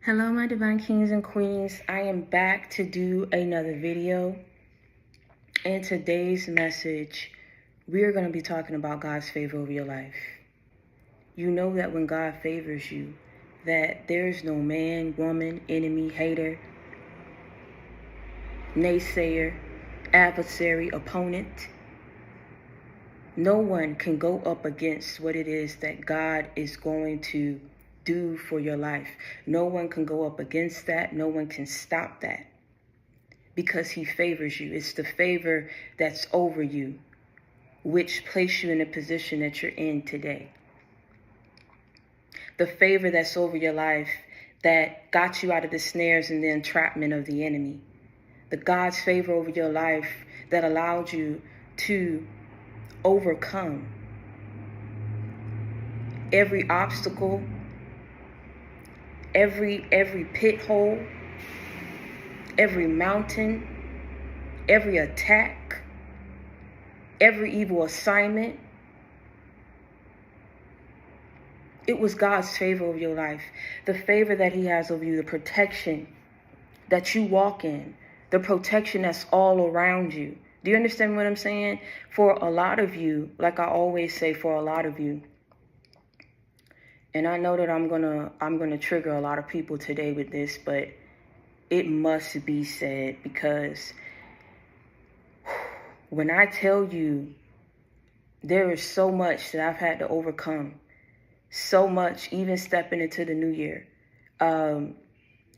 Hello, my divine kings and queens. I am back to do another video. In today's message, we're going to be talking about God's favor over your life. You know that when God favors you, that there's no man, woman, enemy, hater, naysayer, adversary, opponent. No one can go up against what it is that God is going to do for your life. No one can go up against that. No one can stop that because he favors you. It's the favor that's over you, which placed you in the position that you're in today. The favor that's over your life that got you out of the snares and the entrapment of the enemy. The God's favor over your life that allowed you to overcome every obstacle, every pit hole, every mountain, every attack, every evil assignment. It was God's favor over your life. The favor that he has over you, the protection that you walk in, the protection that's all around you. Do you understand what I'm saying? For a lot of you, like I always say, for a lot of you, and I know that I'm gonna trigger a lot of people today with this, but it must be said, because when I tell you there is so much that I've had to overcome, so much, even stepping into the new year. And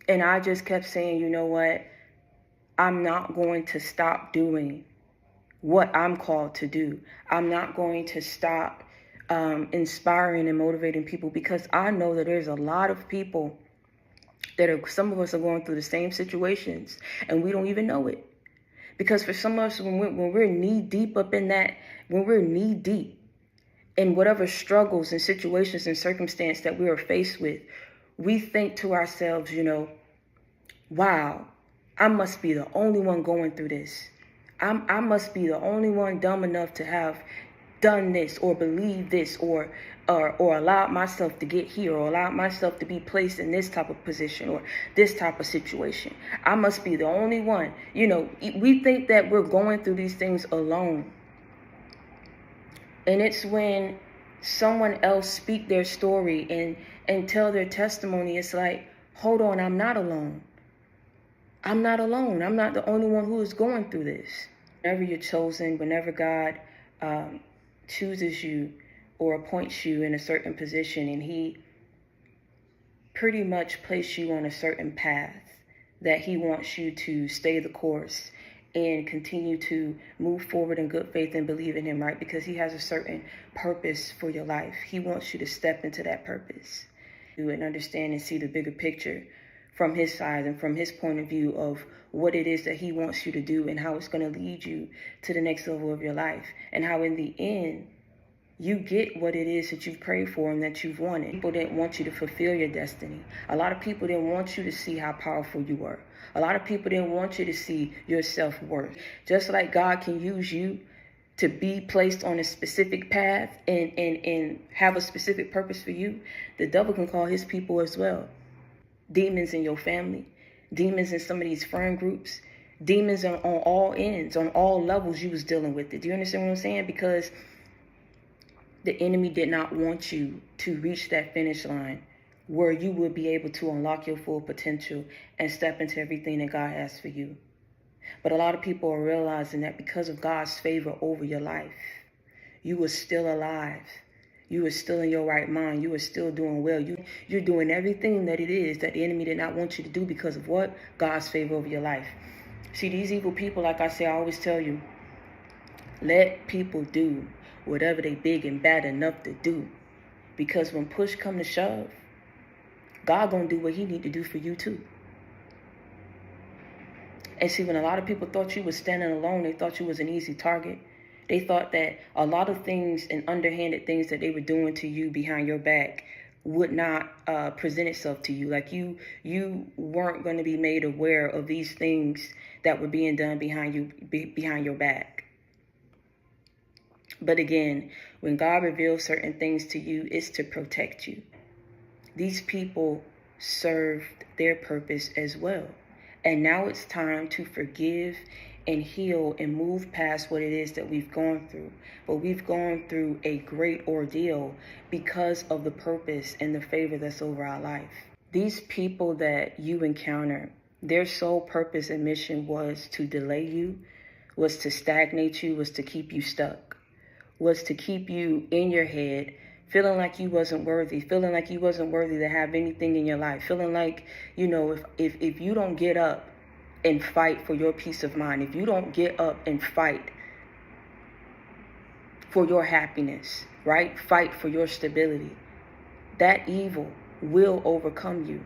I just kept saying, you know what? I'm not going to stop doing what I'm called to do. I'm not going to stop inspiring and motivating people, because I know that there's a lot of people that are, some of us are going through the same situations and we don't even know it. Because for some of us, when we're knee deep up in that, when we're knee deep in whatever struggles and situations and circumstance that we are faced with, we think to ourselves, you know, wow, I must be the only one going through this. I must be the only one dumb enough to have done this or believe this or allowed myself to get here, or allowed myself to be placed in this type of position or this type of situation. I must be the only one. You know, we think that we're going through these things alone. And it's when someone else speak their story and tell their testimony, it's like, hold on, I'm not alone. I'm not alone. I'm not the only one who is going through this. Whenever you're chosen, whenever God chooses you or appoints you in a certain position, and he pretty much places you on a certain path that he wants you to stay the course and continue to move forward in good faith and believe in him, right? Because he has a certain purpose for your life. He wants you to step into that purpose, do and understand and see the bigger picture from his side and from his point of view of what it is that he wants you to do and how it's going to lead you to the next level of your life, and how in the end you get what it is that you've prayed for and that you've wanted. People didn't want you to fulfill your destiny. A lot of people didn't want you to see how powerful you were. A lot of people didn't want you to see your self-worth. Just like God can use you to be placed on a specific path and have a specific purpose for you, the devil can call his people as well. Demons in your family, demons in some of these friend groups, demons on all ends, on all levels you was dealing with it. Do you understand what I'm saying? Because the enemy did not want you to reach that finish line where you would be able to unlock your full potential and step into everything that God has for you. But a lot of people are realizing that because of God's favor over your life, you are still alive. You are still in your right mind. You are still doing well. You're doing everything that it is that the enemy did not want you to do because of what? God's favor over your life. See, these evil people, like I say, I always tell you, let people do whatever they big and bad enough to do. Because when push come to shove, God gonna do what he need to do for you too. And see, when a lot of people thought you was standing alone, they thought you was an easy target. They thought that a lot of things and underhanded things that they were doing to you behind your back would not present itself to you. Like you weren't going to be made aware of these things that were being done behind your back. But again, when God reveals certain things to you, it's to protect you. These people served their purpose as well. And now it's time to forgive and heal and move past what it is that we've gone through. But we've gone through a great ordeal because of the purpose and the favor that's over our life. These people that you encounter, their sole purpose and mission was to delay you, was to stagnate you, was to keep you stuck, was to keep you in your head, feeling like you wasn't worthy, feeling like you wasn't worthy to have anything in your life, feeling like, if you don't get up and fight for your peace of mind, if you don't get up and fight for your happiness, right? Fight for your stability, that evil will overcome you.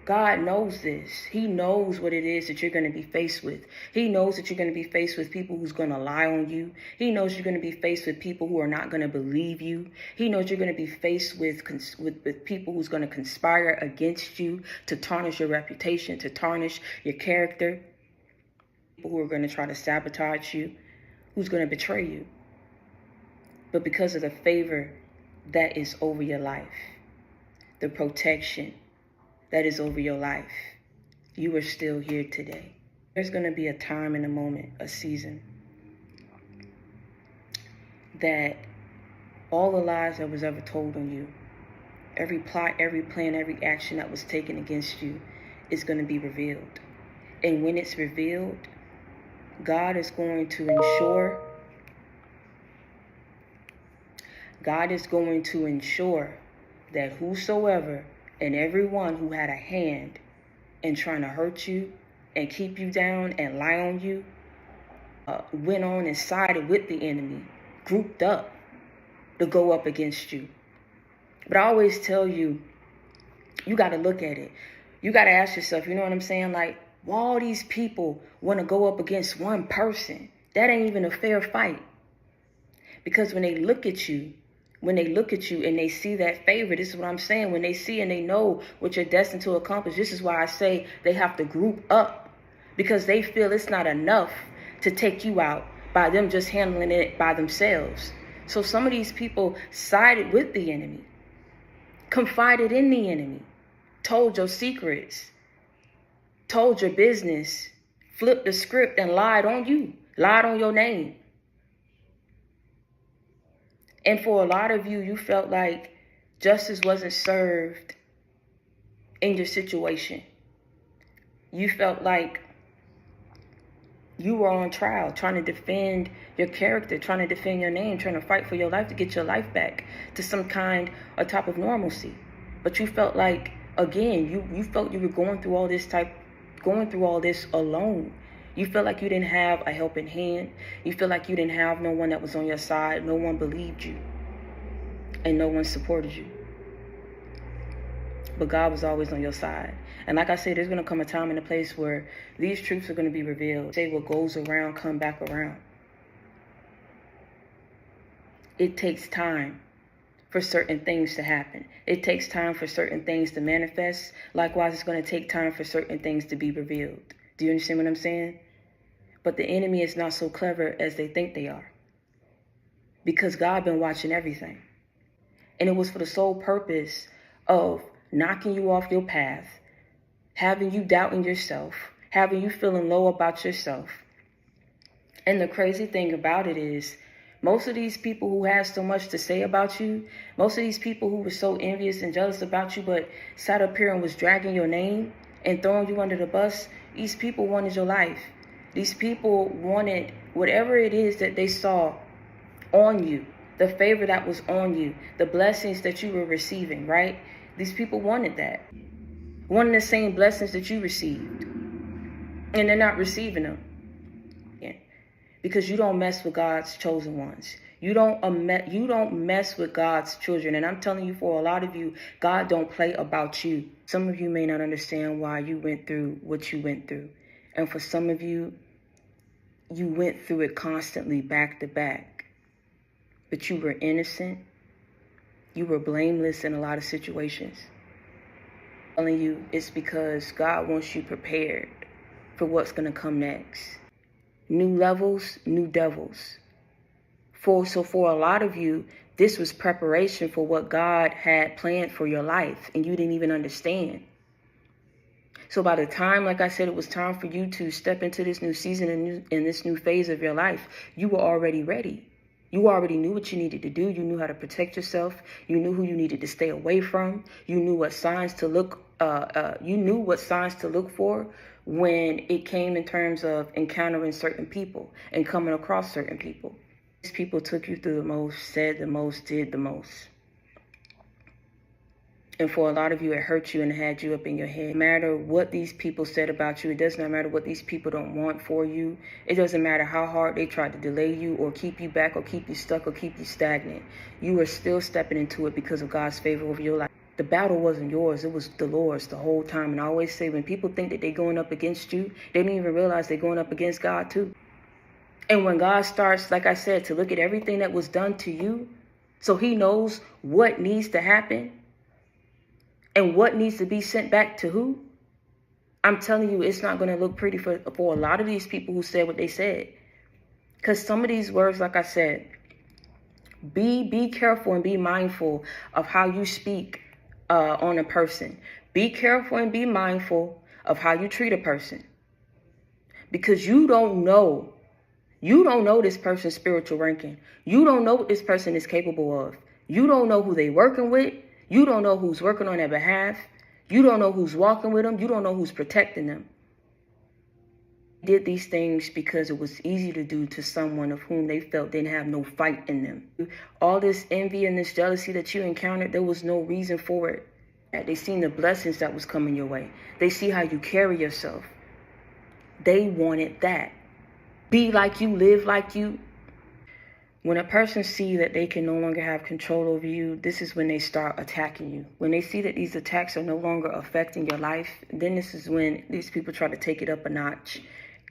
God knows this. He knows what it is that you're going to be faced with. He knows that you're going to be faced with people who's going to lie on you. He knows you're going to be faced with people who are not going to believe you. He knows you're going to be faced with people who's going to conspire against you to tarnish your reputation, to tarnish your character. People who are going to try to sabotage you, who's going to betray you. But because of the favor that is over your life, the protection that is over your life, you are still here today. There's going to be a time and a moment, a season, that all the lies that was ever told on you, every plot, every plan, every action that was taken against you is going to be revealed. And when it's revealed, God is going to ensure that whosoever and everyone who had a hand in trying to hurt you and keep you down and lie on you went on and sided with the enemy, grouped up to go up against you. But I always tell you, you got to look at it. You got to ask yourself, you know what I'm saying? Like, why all these people want to go up against one person? That ain't even a fair fight. Because when they look at you and they see that favor, this is what I'm saying, when they see and they know what you're destined to accomplish, this is why I say they have to group up, because they feel it's not enough to take you out by them just handling it by themselves. So some of these people sided with the enemy, confided in the enemy, told your secrets, told your business, flipped the script and lied on you, lied on your name. And for a lot of you, you felt like justice wasn't served in your situation. You felt like you were on trial, trying to defend your character, trying to defend your name, trying to fight for your life to get your life back to some kind of type of normalcy. But you felt like, again, you felt you were going through all this alone. You feel like you didn't have a helping hand. You feel like you didn't have no one that was on your side. No one believed you. And no one supported you. But God was always on your side. And like I said, there's going to come a time and a place where these truths are going to be revealed. Say what goes around, come back around. It takes time for certain things to happen. It takes time for certain things to manifest. Likewise, it's going to take time for certain things to be revealed. Do you understand what I'm saying? But the enemy is not so clever as they think they are. Because God been watching everything. And it was for the sole purpose of knocking you off your path, having you doubting yourself, having you feeling low about yourself. And the crazy thing about it is, most of these people who have so much to say about you, most of these people who were so envious and jealous about you, but sat up here and was dragging your name and throwing you under the bus, these people wanted your life. These people wanted whatever it is that they saw on you, the favor that was on you, the blessings that you were receiving, right? These people wanted that. Wanted the same blessings that you received. And they're not receiving them. Yeah. Because you don't mess with God's chosen ones. You don't mess with God's children. And I'm telling you, for a lot of you, God don't play about you. Some of you may not understand why you went through what you went through. And for some of you, you went through it constantly back to back. But you were innocent. You were blameless in a lot of situations. I'm telling you, it's because God wants you prepared for what's going to come next. New levels, new devils. For a lot of you, This was preparation for what God had planned for your life, and you didn't even understand. So by the time, like I said, it was time for you to step into this new season and in this new phase of your life, you were already ready. You already knew what you needed to do. You knew how to protect yourself. You knew who you needed to stay away from. You knew what signs to look. You knew what signs to look for when it came in terms of encountering certain people and coming across certain people. These people took you through the most, said the most, did the most. And for a lot of you, it hurt you and had you up in your head. No matter what these people said about you, it does not matter what these people don't want for you. It doesn't matter how hard they tried to delay you or keep you back or keep you stuck or keep you stagnant. You are still stepping into it because of God's favor over your life. The battle wasn't yours. It was the Lord's the whole time. And I always say, when people think that they're going up against you, they don't even realize they're going up against God too. And when God starts, like I said, to look at everything that was done to you, so he knows what needs to happen and what needs to be sent back to who, I'm telling you, it's not going to look pretty for a lot of these people who said what they said. Because some of these words, like I said, be careful and be mindful of how you speak on a person. Be careful and be mindful of how you treat a person. Because you don't know this person's spiritual ranking. You don't know what this person is capable of. You don't know who they're working with. You don't know who's working on their behalf. You don't know who's walking with them. You don't know who's protecting them. Did these things because it was easy to do to someone of whom they felt didn't have no fight in them. All this envy and this jealousy that you encountered, there was no reason for it. They seen the blessings that was coming your way. They see how you carry yourself. They wanted that. Be like you, live like you. When a person sees that they can no longer have control over you, this is when they start attacking you. When they see that these attacks are no longer affecting your life, then this is when these people try to take it up a notch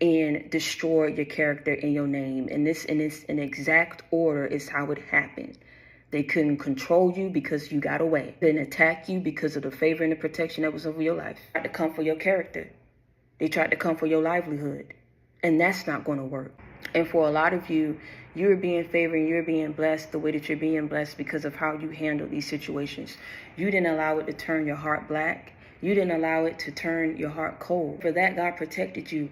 and destroy your character and your name. And this in exact order is how it happened. They couldn't control you because you got away. They didn't attack you because of the favor and the protection that was over your life. They tried to come for your character. They tried to come for your livelihood. And that's not going to work. And for a lot of you, you're being favored and you're being blessed the way that you're being blessed because of how you handle these situations. You didn't allow it to turn your heart black. You didn't allow it to turn your heart cold. For that, God protected you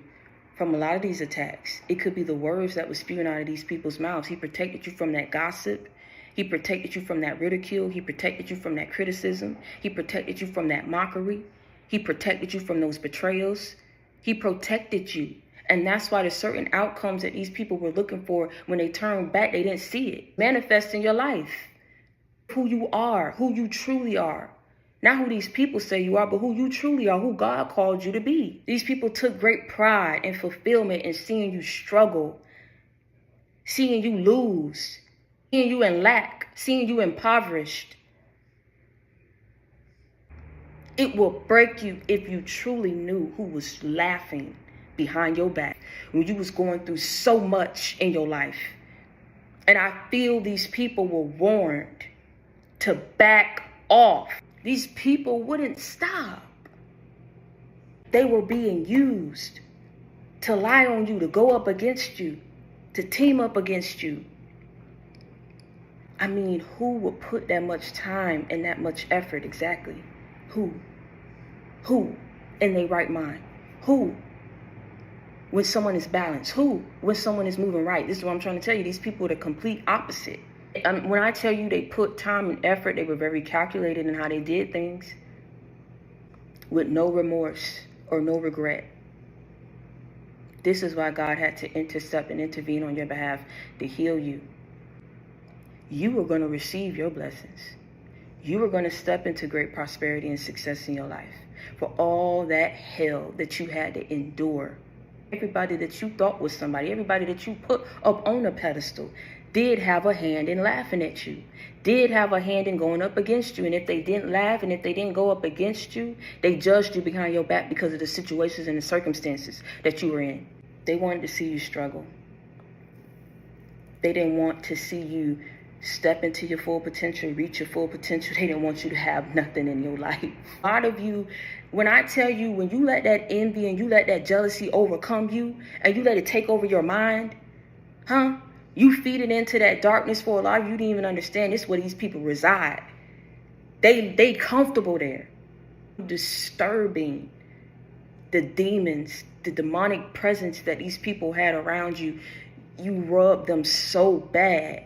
from a lot of these attacks. It could be the words that were spewing out of these people's mouths. He protected you from that gossip. He protected you from that ridicule. He protected you from that criticism. He protected you from that mockery. He protected you from those betrayals. He protected you. And that's why there's certain outcomes that these people were looking for. When they turned back, they didn't see it manifest in your life. Who you are, who you truly are. Not who these people say you are, but who you truly are, who God called you to be. These people took great pride and fulfillment in seeing you struggle, seeing you lose, seeing you in lack, seeing you impoverished. It will break you if you truly knew who was laughing behind your back when you was going through so much in your life. And I feel these people were warned to back off. These people wouldn't stop. They were being used to lie on you, to go up against you, to team up against you. I mean, who would put that much time and that much effort exactly? Who? Who in their right mind? Who? When someone is balanced? Who? When someone is moving right? This is what I'm trying to tell you. These people are the complete opposite. When I tell you they put time and effort, they were very calculated in how they did things with no remorse or no regret. This is why God had to intercept and intervene on your behalf to heal you. You were going to receive your blessings. You were going to step into great prosperity and success in your life for all that hell that you had to endure. Everybody that you thought was somebody, everybody that you put up on a pedestal did have a hand in laughing at you, did have a hand in going up against you. And if they didn't laugh and if they didn't go up against you, they judged you behind your back because of the situations and the circumstances that you were in. They wanted to see you struggle. They didn't want to see you step into your full potential, reach your full potential. They didn't want you to have nothing in your life. A lot of you, when I tell you, when you let that envy and you let that jealousy overcome you and you let it take over your mind, You feed it into that darkness for a lot of you didn't even understand this is where these people reside. They comfortable there. Disturbing the demons, the demonic presence that these people had around you. You rubbed them so bad.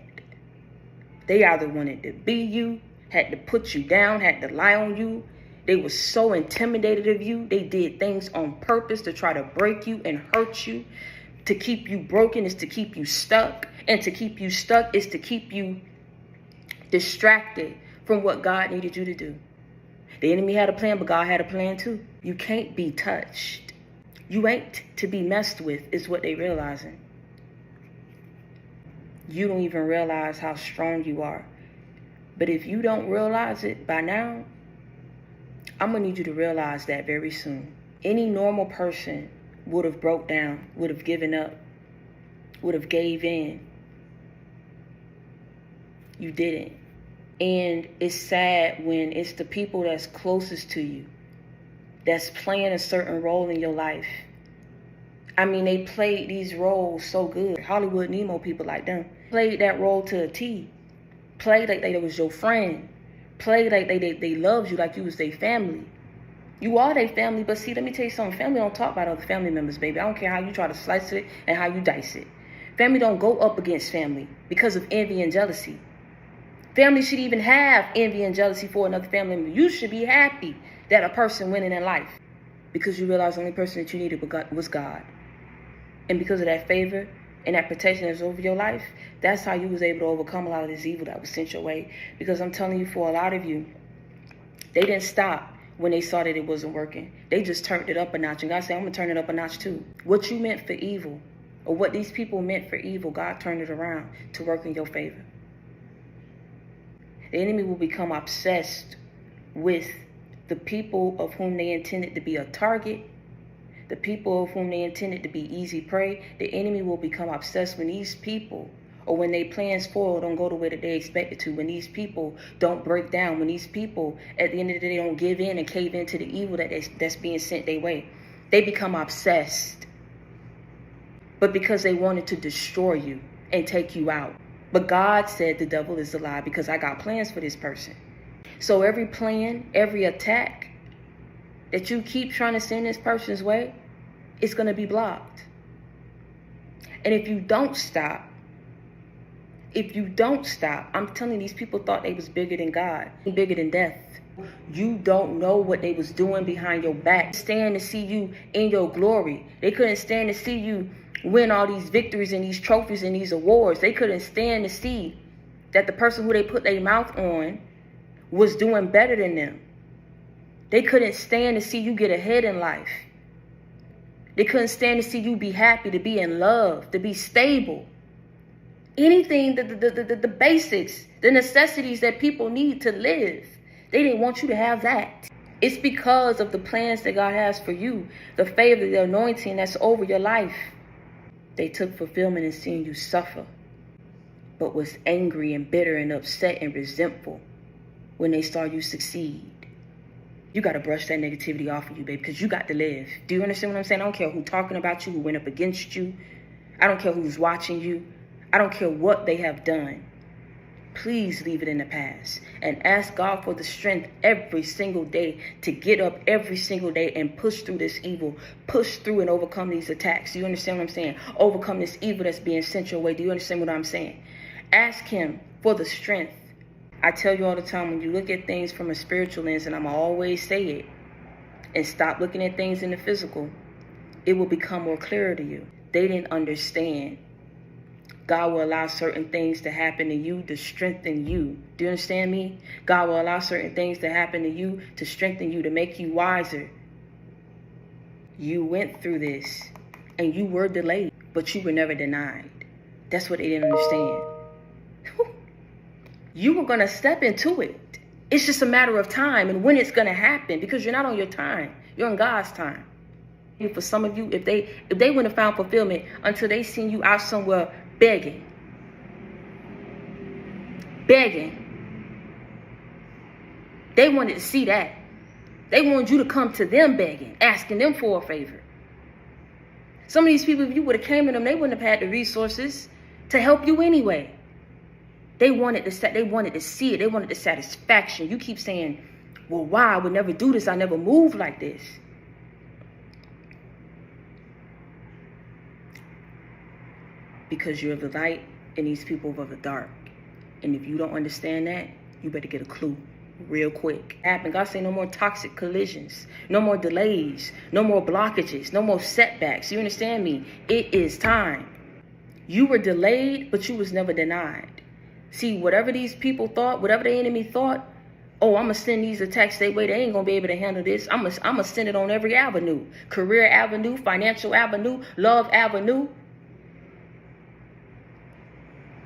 They either wanted to be you, had to put you down, had to lie on you. They were so intimidated of you. They did things on purpose to try to break you and hurt you. To keep you broken is to keep you stuck. And to keep you stuck is to keep you distracted from what God needed you to do. The enemy had a plan, but God had a plan too. You can't be touched. You ain't to be messed with is what they realizing. You don't even realize how strong you are. But if you don't realize it by now, I'm going to need you to realize that very soon. Any normal person would have broke down, would have given up, would have gave in. You didn't. And it's sad when it's the people that's closest to you that's playing a certain role in your life. I mean, they played these roles so good. Hollywood Nemo people like them played that role to a T. Played like they was your friend. Played like they loved you, like you was their family. You are their family, but see, let me tell you something. Family don't talk about other family members, baby. I don't care how you try to slice it and how you dice it. Family don't go up against family because of envy and jealousy. Family should even have envy and jealousy for another family member. You should be happy that a person winning in life because you realize the only person that you needed was God. And because of that favor and that protection that's over your life, that's how you was able to overcome a lot of this evil that was sent your way. Because I'm telling you, for a lot of you, they didn't stop when they saw that it wasn't working. They just turned it up a notch. And God said, I'm going to turn it up a notch too. What you meant for evil, or what these people meant for evil, God turned it around to work in your favor. The enemy will become obsessed with the people of whom they intended to be a target, the people of whom they intended to be easy prey. The enemy will become obsessed when these people, or when their plans forward don't go the way that they expect it to, when these people don't break down, when these people, at the end of the day, don't give in and cave into the evil that's being sent their way. They become obsessed. But because they wanted to destroy you and take you out. But God said the devil is a lie because I got plans for this person. So every plan, every attack that you keep trying to send this person's way, it's going to be blocked. And if you don't stop, I'm telling you, these people thought they was bigger than God, bigger than death. You don't know what they was doing behind your back. Stand to see you in your glory. They couldn't stand to see you win all these victories and these trophies and these awards. They couldn't stand to see that the person who they put their mouth on was doing better than them. They couldn't stand to see you get ahead in life. They couldn't stand to see you be happy, to be in love, to be stable. Anything, the basics, the necessities that people need to live. They didn't want you to have that. It's because of the plans that God has for you, the favor, the anointing that's over your life. They took fulfillment in seeing you suffer, but was angry and bitter and upset and resentful when they saw you succeed. You got to brush that negativity off of you, baby, because you got to live. Do you understand what I'm saying? I don't care who's talking about you, who went up against you. I don't care who's watching you. I don't care what they have done. Please leave it in the past and ask God for the strength every single day to get up every single day and push through this evil, push through and overcome these attacks. Do you understand what I'm saying? Overcome this evil that's being sent your way. Do you understand what I'm saying? Ask him for the strength. I tell you all the time, when you look at things from a spiritual lens, and I'm always say it, and stop looking at things in the physical, it will become more clear to you. They didn't understand. God will allow certain things to happen to you to strengthen you. Do you understand me? God will allow certain things to happen to you to strengthen you, to make you wiser. You went through this and you were delayed, but you were never denied. That's what they didn't understand. You were going to step into it. It's just a matter of time and when it's going to happen, because you're not on your time. You're on God's time. For some of you, if they wouldn't have found fulfillment until they seen you out somewhere begging. They wanted to see that. They wanted you to come to them begging, asking them for a favor. Some of these people, if you would have came to them, they wouldn't have had the resources. to help you anyway. They wanted to see it. They wanted the satisfaction. You keep saying, well, why? I would never do this. I never moved like this. Because you're of the light and these people are of the dark. And if you don't understand that, you better get a clue real quick. God say no more toxic collisions, no more delays, no more blockages, no more setbacks. You understand me? It is time. You were delayed, but you was never denied. See, whatever these people thought, whatever the enemy thought, oh, I'm going to send these attacks their way. They ain't going to be able to handle this. I'm going to send it on every avenue. Career avenue, financial avenue, love avenue.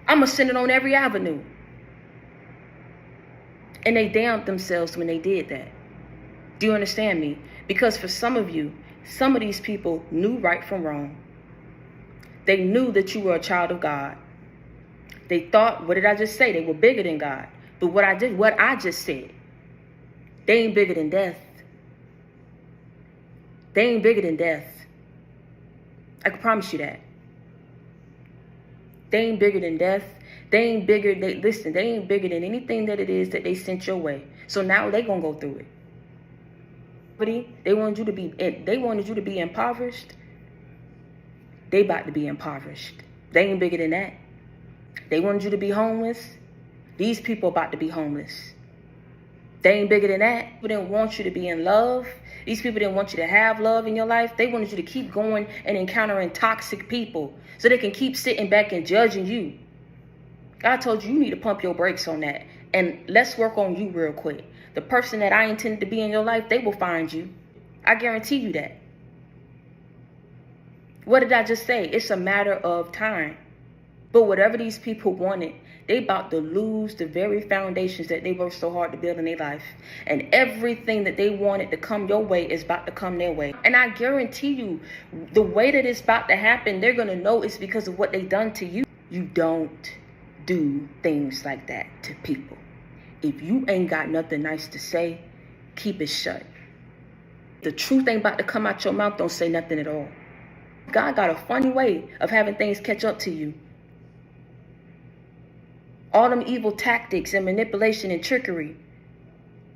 I'm going to send it on every avenue. And they damned themselves when they did that. Do you understand me? Because for some of you, some of these people knew right from wrong. They knew that you were a child of God. They thought, what did I just say? They were bigger than God. But what I just said, they ain't bigger than death. They ain't bigger than death. I can promise you that. They ain't bigger than death. They ain't bigger. They ain't bigger than anything that it is that they sent your way. So now they gonna go through it. They wanted you to be impoverished. They about to be impoverished. They ain't bigger than that. They wanted you to be homeless. These people about to be homeless. They ain't bigger than that. People didn't want you to be in love. These people didn't want you to have love in your life. They wanted you to keep going and encountering toxic people so they can keep sitting back and judging you. God told you need to pump your brakes on that. And let's work on you real quick. The person that I intended to be in your life, they will find you. I guarantee you that. What did I just say? It's a matter of time. But whatever these people wanted, they about to lose the very foundations that they worked so hard to build in their life. And everything that they wanted to come your way is about to come their way. And I guarantee you, the way that it's about to happen, they're going to know it's because of what they done to you. You don't do things like that to people. If you ain't got nothing nice to say, keep it shut. The truth ain't about to come out your mouth, don't say nothing at all. God got a funny way of having things catch up to you. All them evil tactics and manipulation and trickery,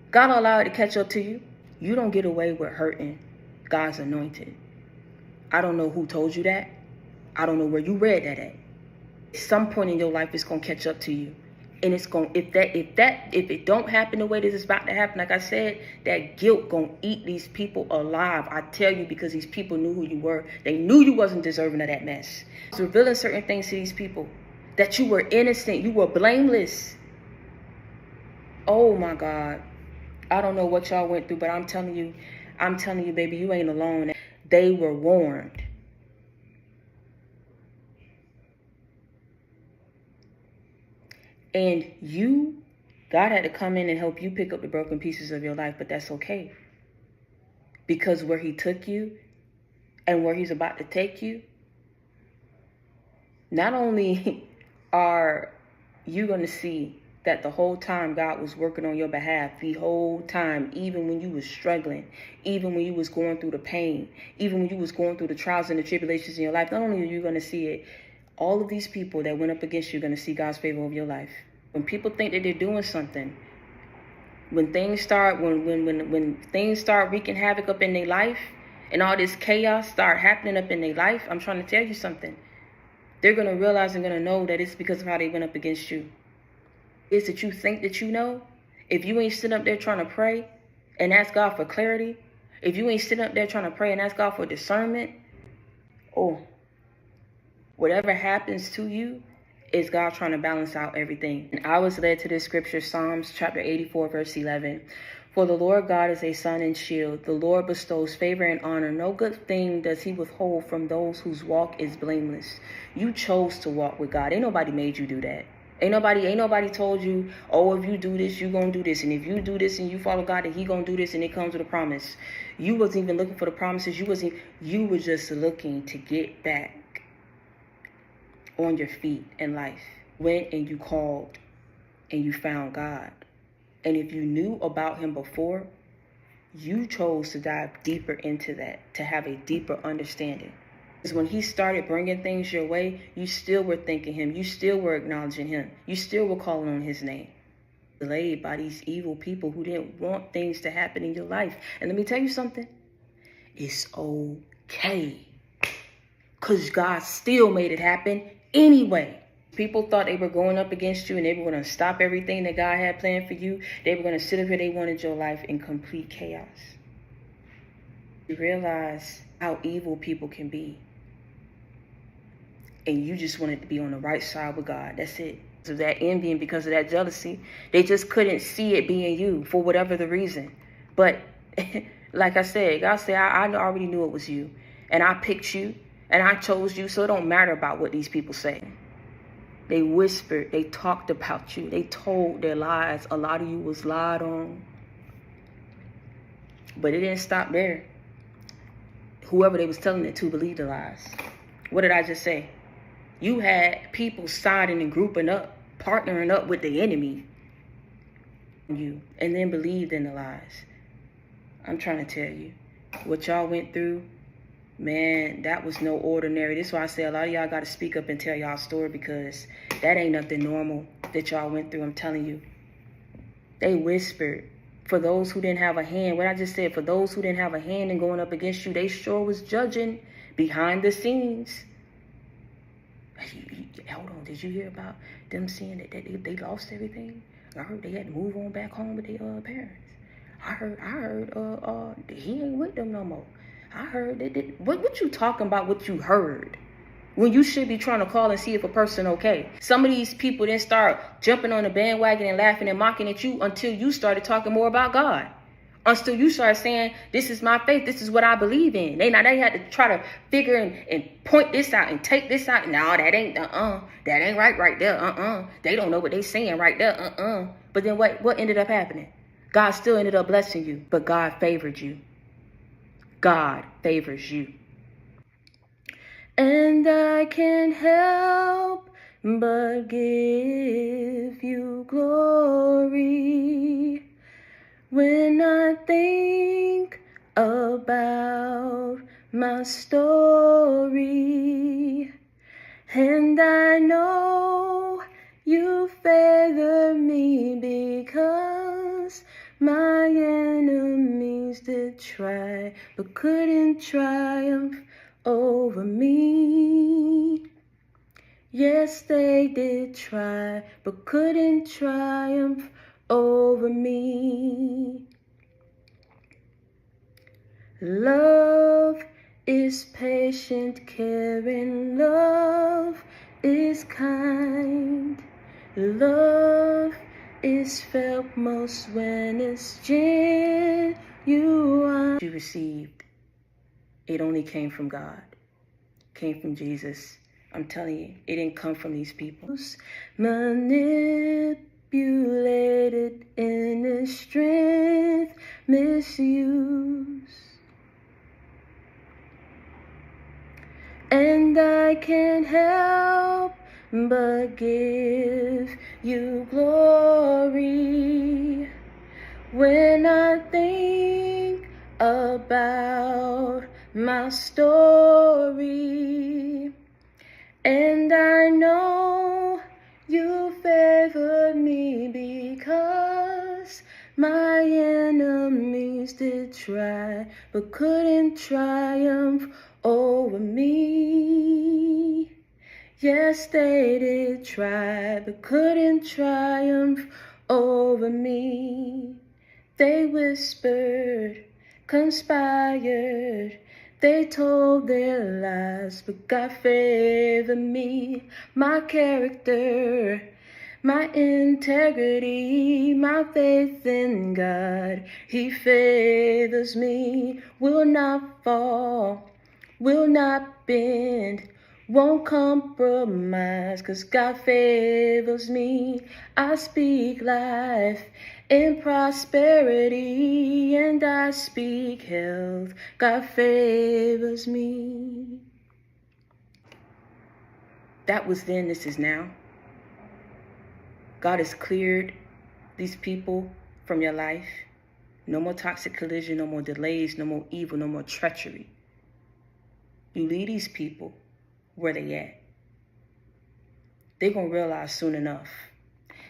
God will allow it to catch up to you. You don't get away with hurting God's anointed. I don't know who told you that. I don't know where you read that at. At some point in your life, it's gonna catch up to you, and it's gonna if it don't happen the way this is about to happen, like I said, that guilt gonna eat these people alive. I tell you, because these people knew who you were. They knew you wasn't deserving of that mess. It's revealing certain things to these people. That you were innocent, you were blameless. Oh my God. I don't know what y'all went through, but I'm telling you, baby, you ain't alone. They were warned. And God had to come in and help you pick up the broken pieces of your life, but that's okay. Because where he took you and where he's about to take you, not only are you going to see that the whole time God was working on your behalf, the whole time, even when you was struggling, even when you was going through the pain, even when you was going through the trials and the tribulations in your life, not only are you going to see it, all of these people that went up against you are going to see God's favor over your life. When people think that they're doing something, when things start wreaking havoc up in their life and all this chaos start happening up in their life, I'm trying to tell you something. They're going to realize and going to know that it's because of how they went up against you. It's that you think that you know. If you ain't sitting up there trying to pray and ask God for clarity, if you ain't sitting up there trying to pray and ask God for discernment, whatever happens to you is God trying to balance out everything. And I was led to this scripture, Psalms chapter 84, verse 11. For the Lord God is a sun and shield. The Lord bestows favor and honor. No good thing does he withhold from those whose walk is blameless. You chose to walk with God. Ain't nobody made you do that. Ain't nobody told you, oh, if you do this, you gonna do this. And if you do this and you follow God, then he gonna do this, and it comes with a promise. You wasn't even looking for the promises. You were just looking to get back on your feet in life. Went and you called and you found God. And if you knew about him before, you chose to dive deeper into that, to have a deeper understanding. Because when he started bringing things your way, you still were thanking him. You still were acknowledging him. You still were calling on his name. Delayed by these evil people who didn't want things to happen in your life. And let me tell you something. It's okay. Because God still made it happen anyway. People thought they were going up against you and they were going to stop everything that God had planned for you. They were going to sit up here. They wanted your life in complete chaos. You realize how evil people can be. And you just wanted to be on the right side with God. That's it. Because of that envy and because of that jealousy, they just couldn't see it being you for whatever the reason. But like I said, God said, I already knew it was you. And I picked you and I chose you. So it don't matter about what these people say. They whispered. They talked about you. They told their lies. A lot of you was lied on. But it didn't stop there. Whoever they was telling it to believed the lies. What did I just say? You had people siding and grouping up, partnering up with the enemy. And then believed in the lies. I'm trying to tell you, what y'all went through, man, that was no ordinary. This is why I say a lot of y'all got to speak up and tell y'all story, because that ain't nothing normal that y'all went through. I'm telling you. They whispered. For those who didn't have a hand, what I just said, for those who didn't have a hand in going up against you, they sure was judging behind the scenes. Hold on, did you hear about them saying that they lost everything? I heard they had to move on back home with their parents. I heard he ain't with them no more. I heard that what you talking about, what you heard? When you should be trying to call and see if a person okay. Some of these people then start jumping on the bandwagon and laughing and mocking at you until you started talking more about God. Until you start saying, this is my faith, this is what I believe in. They had to try to figure and point this out and take this out. No, that ain't that ain't right there. They don't know what they saying right there. But then what ended up happening? God still ended up blessing you, but God favored you. God favors you. And I can't help but give you glory when I think about my story. And I know you favor me because my enemies did try, but couldn't triumph over me. Yes, they did try, but couldn't triumph over me. Love is patient, caring. Love is kind. Love is felt most when it's genuine. You received. It only came from God. Came from Jesus. I'm telling you, it didn't come from these people. Manipulated inner strength, misuse. And I can't help but give you glory when I think about my story. And I know you favored me because my enemies did try, but couldn't triumph over me. Yes, they did try, but couldn't triumph over me. They whispered, conspired, they told their lies, but God favored me. My character, my integrity, my faith in God, He favors me. Will not fall, will not bend, won't compromise, 'cause God favors me. I speak life in prosperity, and I speak health. God favors me. That was then, this is now. God has cleared these people from your life. No more toxic collision, no more delays, no more evil, no more treachery. You leave these people where they at. They're going to realize soon enough.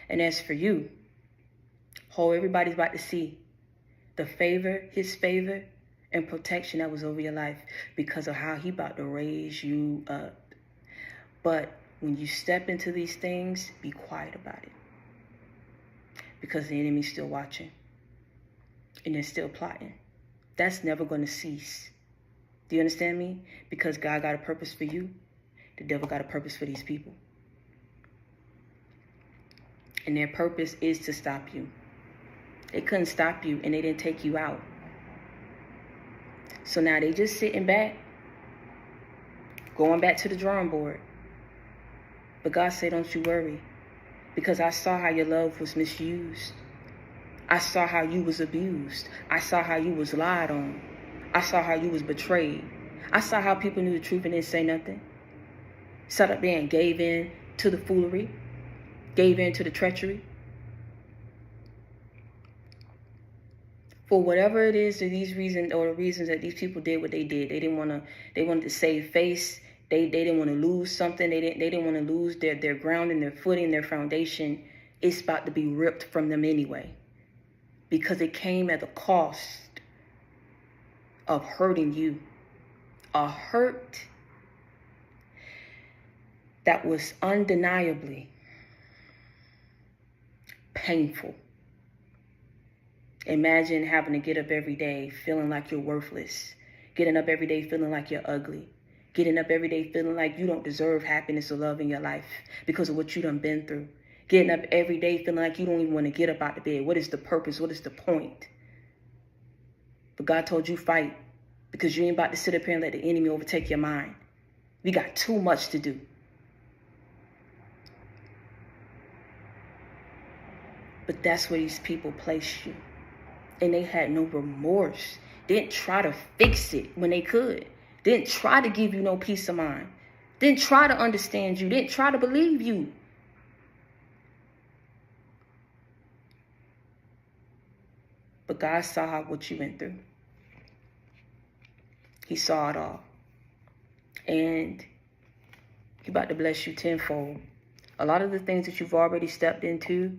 And as for you, everybody's about to see the favor, his favor, and protection that was over your life because of how he about to raise you up. But when you step into these things, be quiet about it. Because the enemy's still watching. And they're still plotting. That's never going to cease. Do you understand me? Because God got a purpose for you. The devil got a purpose for these people. And their purpose is to stop you. They couldn't stop you and they didn't take you out. So now they just sitting back, going back to the drawing board. But God said, don't you worry. Because I saw how your love was misused. I saw how you was abused. I saw how you was lied on. I saw how you was betrayed. I saw how people knew the truth and didn't say nothing. Sat up there and gave in to the foolery. Gave in to the treachery. For whatever it is, these reasons or the reasons that these people did what they did, they wanted to save face. They didn't want to lose something. They didn't want to lose their ground and their footing, their foundation. It's about to be ripped from them anyway. Because it came at the cost of hurting you. A hurt that was undeniably painful. Imagine having to get up every day feeling like you're worthless. Getting up every day feeling like you're ugly. Getting up every day feeling like you don't deserve happiness or love in your life because of what you done been through. Getting up every day feeling like you don't even want to get up out of bed. What is the purpose? What is the point? But God told you fight because you ain't about to sit up here and let the enemy overtake your mind. We got too much to do. But that's where these people placed you. And they had no remorse. Didn't try to fix it when they could. Didn't try to give you no peace of mind. Didn't try to understand you. Didn't try to believe you. But God saw what you went through. He saw it all. And He about to bless you tenfold. A lot of the things that you've already stepped into,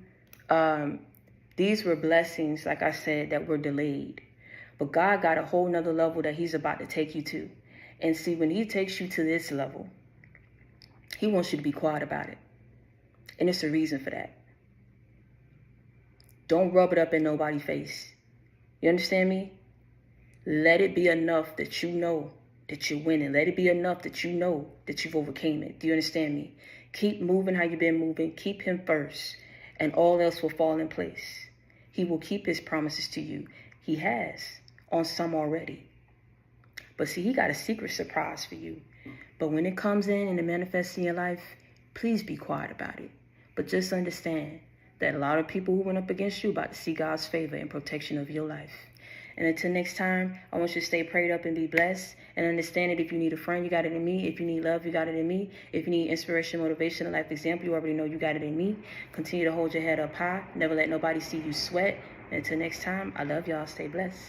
these were blessings, like I said, that were delayed. But God got a whole nother level that He's about to take you to. And see, when He takes you to this level, He wants you to be quiet about it. And it's a reason for that. Don't rub it up in nobody's face. You understand me? Let it be enough that you know that you're winning. Let it be enough that you know that you've overcame it. Do you understand me? Keep moving how you've been moving. Keep Him first. And all else will fall in place. He will keep His promises to you. He has on some already. But see, He got a secret surprise for you. But when it comes in and it manifests in your life, please be quiet about it. But just understand that a lot of people who went up against you about to see God's favor and protection of your life. And until next time, I want you to stay prayed up and be blessed. And understand that if you need a friend, you got it in me. If you need love, you got it in me. If you need inspiration, motivation, and life example, you already know you got it in me. Continue to hold your head up high. Never let nobody see you sweat. And until next time, I love y'all. Stay blessed.